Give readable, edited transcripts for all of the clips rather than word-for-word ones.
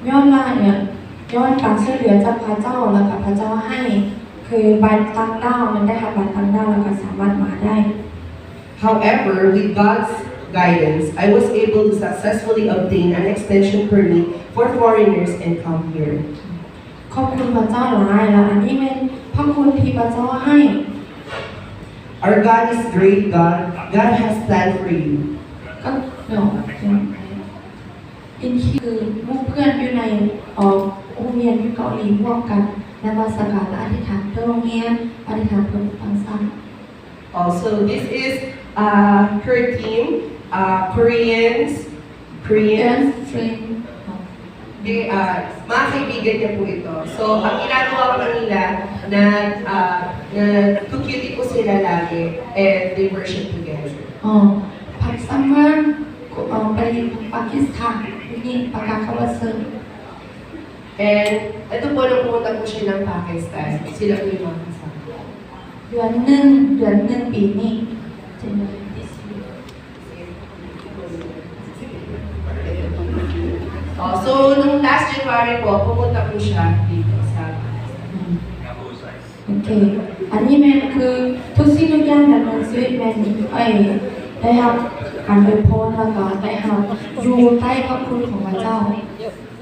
ย้อนมาเนี่ยย้อนการช่วยเหลือจากพระเจ้าแล้วกับพระเจ้าให้คือบัตรต่างด้าวมันได้รับบัตรต่างด้าวแล้วก็สามารถมาได้ However, with God's guidance, I was able to successfully obtain an extension permit for foreigners and come here. ขอบคุณพระเจ้าหลายแล้วอันนี้เป็นพระคุณที่พระเจ้าให้ Our God is great God. God has planned for you. ก็เนาะอินคือหมู่เพื่อนอยู่ในโรงเรียนอยู่เกาหลีร่วมกันนมัสการและอธิษฐานเพื่อโรงเรียนอธิษฐานเพื่อฟังซ้ำ Also, this is her team, Koreans. เพื่อน Koreans. เฟรน Mga kaibigan niya po ito. So, ang ginagawa po nila na cute po sila lagi and they worship together. ผักซัมเมอร์ไปปากีสถานนี่ประกาศคำว่าเซิร์ And ito po nung pumunta po siya ng Pakistan, sila po yung mga kasama. เดือนหนึ่งปีนี้เจนเลยดิส So, nung last January po, pumunta po siya dito sa Pakistan. โอเคอันนี้แมนคือทุกสิ่งทุกอย่างในชีวิตแมนได้รับการอวยพรแล้วก็ได้รับอยู่ใต้พระคุณของพระเจ้า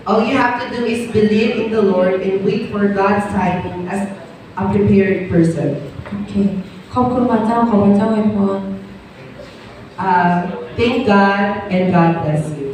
All you have to do is believe in the Lord and wait for God's timing as a prepared person. โอเคขอบคุณพระเจ้าขอพระเจ้าอวยพร Thank God and God bless you.